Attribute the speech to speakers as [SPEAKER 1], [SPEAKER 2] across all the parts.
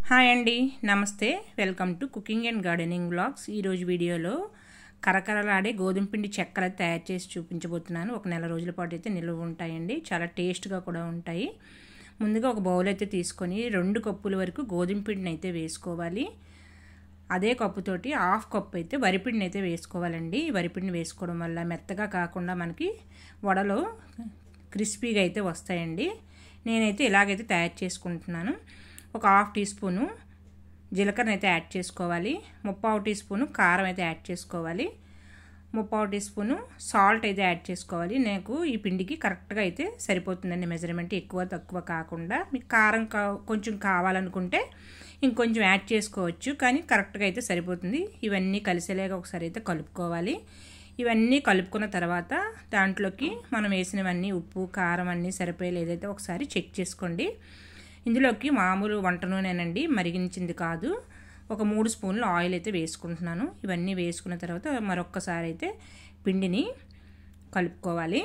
[SPEAKER 1] Hi అండి, నమస్తే. Welcome to cooking and gardening vlogs. ఈరోజు వీడియోలో కరకరలాడే గోధుమ పిండి చెక్కలు తయారు చేసి చూపించబోతున్నాను. ఒక నెల రోజుల పాటు అయితే నిల్వ ఉంటాయండి. చాలా టేస్ట్గా కూడా ఉంటాయి. ముందుగా ఒక బౌల్ అయితే తీసుకొని 2 కప్పుల వరకు గోధుమ పిండిని అయితే వేసుకోవాలి. అదే కప్పుతోటి 1/2 కప్పు అయితే వరిపిండిని అయితే వేసుకోవాలండి. వరిపిండిని వేసుకోవడం వల్ల మెత్తగా కాకుండా మనకి వడలో క్రిస్పీగా అయితే వస్తాయండి. నేనైతే ఇలాగైతే తయారు చేసుకుంటున్నాను. ఒక 1/2 టీ స్పూను జీలకర్ర అయితే యాడ్ చేసుకోవాలి. 3/4 టీ స్పూను కారం అయితే యాడ్ చేసుకోవాలి. 3/4 టీ స్పూను సాల్ట్ అయితే యాడ్ చేసుకోవాలి. నాకు ఈ పిండికి కరెక్ట్గా అయితే సరిపోతుందండి. మెజర్మెంట్ ఎక్కువ తక్కువ కాకుండా. మీకు కారం కొంచెం కావాలనుకుంటే ఇంకొంచెం యాడ్ చేసుకోవచ్చు, కానీ కరెక్ట్గా అయితే సరిపోతుంది. ఇవన్నీ కలిసేలాగా ఒకసారి అయితే కలుపుకోవాలి. ఇవన్నీ కలుపుకున్న తర్వాత దాంట్లోకి మనం వేసినవన్నీ ఉప్పు కారం అన్నీ సరిపోయేలా ఏదైతే ఒకసారి చెక్ చేసుకోండి. ఇందులోకి మామూలు వంట నూనెనండి, మరిగించింది కాదు. ఒక 3 స్పూన్లు ఆయిల్ అయితే వేసుకుంటున్నాను. ఇవన్నీ వేసుకున్న తర్వాత మరొక్కసారి అయితే పిండిని కలుపుకోవాలి.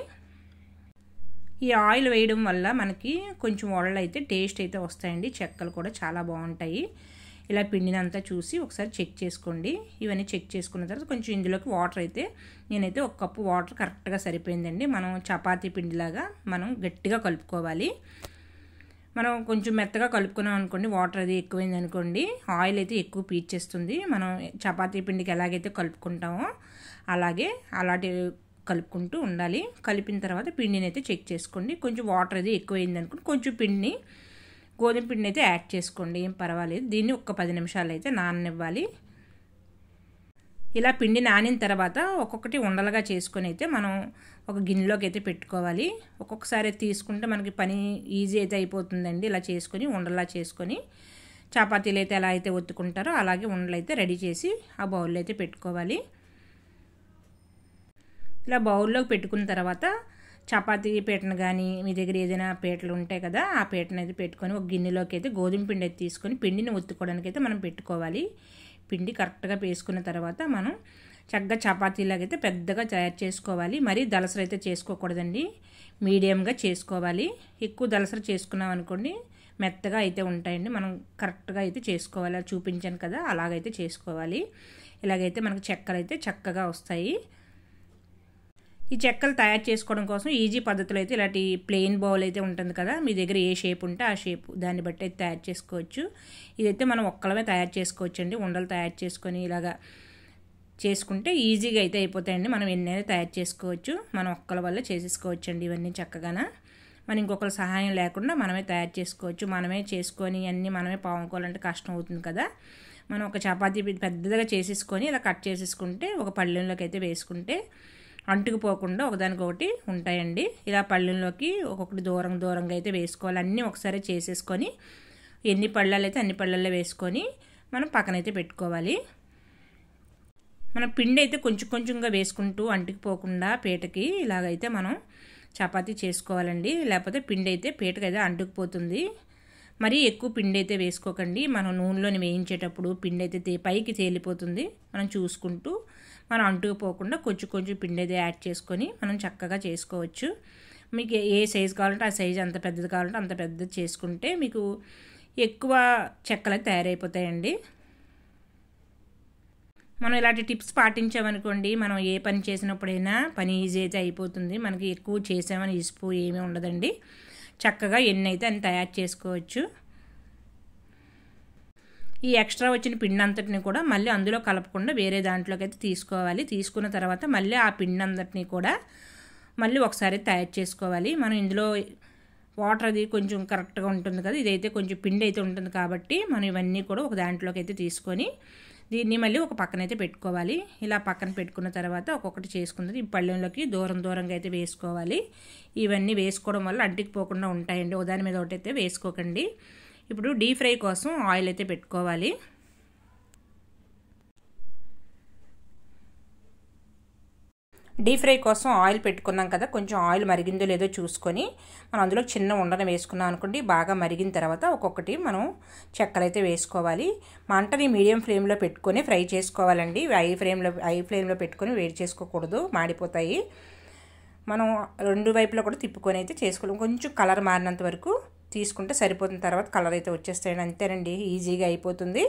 [SPEAKER 1] ఈ ఆయిల్ వేయడం వల్ల మనకి కొంచెం వడలు అయితే టేస్ట్ అయితే వస్తాయండి. చెక్కలు కూడా చాలా బాగుంటాయి. ఇలా పిండిని అంతా చూసి ఒకసారి చెక్ చేసుకోండి. ఇవన్నీ చెక్ చేసుకున్న తర్వాత కొంచెం ఇందులోకి వాటర్ అయితే నేనైతే 1 కప్పు వాటర్ కరెక్ట్గా సరిపోయిందండి. మనం చపాతీ పిండిలాగా మనం గట్టిగా కలుపుకోవాలి. మనం కొంచెం మెత్తగా కలుపుకున్నాం అనుకోండి, వాటర్ అది ఎక్కువైంది అనుకోండి, ఆయిల్ అయితే ఎక్కువ పీల్చేస్తుంది. మనం చపాతీ పిండికి ఎలాగైతే కలుపుకుంటామో అలాంటి కలుపుకుంటూ ఉండాలి. కలిపిన తర్వాత పిండిని అయితే చెక్ చేసుకోండి. కొంచెం వాటర్ అది ఎక్కువైంది అనుకోండి, కొంచెం గోధుమ పిండిని అయితే యాడ్ చేసుకోండి, ఏం పర్వాలేదు. దీన్ని ఒక 10 నిమిషాలు అయితే నాననివ్వాలి. ఇలా పిండి నానిన తర్వాత ఒక్కొక్కటి ఉండలుగా చేసుకొని అయితే మనం ఒక గిన్నెలోకి అయితే పెట్టుకోవాలి. ఒక్కొక్కసారి తీసుకుంటే మనకి పని ఈజీ అయితే అయిపోతుందండి. ఇలా చేసుకొని ఉండలా చేసుకొని చపాతీలు అయితే ఎలా అయితే ఒత్తుకుంటారో అలాగే ఉండలు అయితే రెడీ చేసి ఆ బౌల్లో అయితే పెట్టుకోవాలి. ఇలా బౌల్లోకి పెట్టుకున్న తర్వాత చపాతీ పీటను కానీ మీ దగ్గర ఏదైనా పీటలు ఉంటాయి కదా, ఆ పీటను అయితే పెట్టుకొని ఒక గిన్నెలోకి అయితే గోధుమ పిండి అయితే తీసుకొని పిండిని ఒత్తుకోవడానికి అయితే మనం పెట్టుకోవాలి. పిండి కరెక్ట్గా వేసుకున్న తర్వాత మనం చక్కగా చపాతీలాగైతే పెద్దగా తయారు చేసుకోవాలి. మరీ దలసర అయితే చేసుకోకూడదండి, మీడియంగా చేసుకోవాలి. ఎక్కువ దలసర చేసుకున్నాం అనుకోండి మెత్తగా అయితే ఉంటాయండి. మనం కరెక్ట్గా అయితే చేసుకోవాలి. చూపించాను కదా, అలాగైతే చేసుకోవాలి. ఇలాగైతే మనకు చెక్కలు అయితే చక్కగా వస్తాయి. ఈ చెక్కలు తయారు చేసుకోవడం కోసం ఈజీ పద్ధతిలో అయితే ఇలాంటి ప్లెయిన్ బౌల్ అయితే ఉంటుంది కదా, మీ దగ్గర ఏ షేప్ ఉంటే ఆ షేప్ దాన్ని బట్టి అయితే తయారు చేసుకోవచ్చు. ఇదైతే మనం ఒక్కలమే తయారు చేసుకోవచ్చు అండి. ఉండలు తయారు చేసుకొని ఇలాగా చేసుకుంటే ఈజీగా అయితే అయిపోతాయండి. మనం ఎన్నైనా తయారు చేసుకోవచ్చు. మనం ఒక్కల వల్ల చేసేసుకోవచ్చు అండి. ఇవన్నీ చక్కగానే మనం ఇంకొకరి సహాయం లేకుండా మనమే తయారు చేసుకోవచ్చు. మనమే చేసుకొని అన్నీ మనమే పాముకోవాలంటే కష్టం అవుతుంది కదా. మనం ఒక చపాతీ పెద్దగా చేసేసుకొని ఇలా కట్ చేసేసుకుంటే ఒక పళ్ళెంలోకి అయితే వేసుకుంటే అంటుకుపోకుండా ఒకదానికొకటి ఉంటాయండి. ఇలా పళ్ళెంలోకి ఒక్కొక్కటి దూరంగా అయితే వేసుకోవాలి. అన్నీ ఒకసారి చేసేసుకొని ఎన్ని పళ్ళాలు అయితే అన్ని పళ్ళల్లో వేసుకొని మనం పక్కనైతే పెట్టుకోవాలి. మన పిండి అయితే కొంచెంగా వేసుకుంటూ అంటుకుపోకుండా పీటకి ఇలాగైతే మనం చపాతీ చేసుకోవాలండి. లేకపోతే పిండి అయితే పీటకి అయితే అంటుకుపోతుంది. మరీ ఎక్కువ పిండి అయితే వేసుకోకండి. మనం నూనెలోని వేయించేటప్పుడు పిండి అయితే పైకి తేలిపోతుంది. మనం చూసుకుంటూ మనం అంటుకుపోకుండా కొంచెం పిండి అయితే యాడ్ చేసుకొని మనం చక్కగా చేసుకోవచ్చు. మీకు ఏ సైజు కావాలంటే ఆ సైజు, అంత పెద్దది కావాలంటే అంత పెద్దది చేసుకుంటే మీకు ఎక్కువ చెక్కలు తయారైపోతాయండి. మనం ఇలాంటి టిప్స్ పాటించామనుకోండి, మనం ఏ పని చేసినప్పుడైనా పని ఈజీ అయితే అయిపోతుంది. మనకి ఎక్కువ చేసామని ఇసుపు ఏమీ ఉండదండి. చక్కగా ఎన్ని అయితే అన్ని తయారు చేసుకోవచ్చు. ఈ ఎక్స్ట్రా వచ్చిన పిండి అంతటిని కూడా మళ్ళీ అందులో కలపకుండా వేరే దాంట్లోకి అయితే తీసుకోవాలి. తీసుకున్న తర్వాత మళ్ళీ ఆ పిండి అంతటిని కూడా మళ్ళీ ఒకసారి తయారు చేసుకోవాలి. మనం ఇందులో వాటర్ అది కొంచెం కరెక్ట్గా ఉంటుంది కదా, ఇదైతే కొంచెం పిండి అయితే ఉంటుంది కాబట్టి మనం ఇవన్నీ కూడా ఒక దాంట్లోకి అయితే తీసుకొని దీన్ని మళ్ళీ ఒక పక్కన అయితే పెట్టుకోవాలి. ఇలా పక్కన పెట్టుకున్న తర్వాత ఒక్కొక్కటి చేసుకుంటుంది. ఈ పళ్ళెంలోకి దూరంగా అయితే వేసుకోవాలి. ఇవన్నీ వేసుకోవడం వల్ల అంటికిపోకుండా ఉంటాయండి. ఒకదాని మీద ఒకటి అయితే వేసుకోకండి. ఇప్పుడు డీప్ ఫ్రై కోసం ఆయిల్ అయితే పెట్టుకోవాలి. డీప్ ఫ్రై కోసం ఆయిల్ పెట్టుకున్నాం కదా, కొంచెం ఆయిల్ మరిగిందో లేదో చూసుకొని మనం అందులో చిన్న ఉండను వేసుకున్నాం అనుకోండి. బాగా మరిగిన తర్వాత ఒక్కొక్కటి మనం చెక్కలు అయితే వేసుకోవాలి. మంటని మీడియం ఫ్లేమ్లో పెట్టుకొని ఫ్రై చేసుకోవాలండి. హై ఫ్లేమ్లో పెట్టుకొని వేడి చేసుకోకూడదు, మాడిపోతాయి. మనం 2 వైపులా కూడా తిప్పుకొని అయితే చేసుకోవాలి. కొంచెం కలర్ మారినంత వరకు తీసుకుంటే సరిపోతుంది. తర్వాత కలర్ అయితే వచ్చేస్తాయండి. అంతేనండి, ఈజీగా అయిపోతుంది.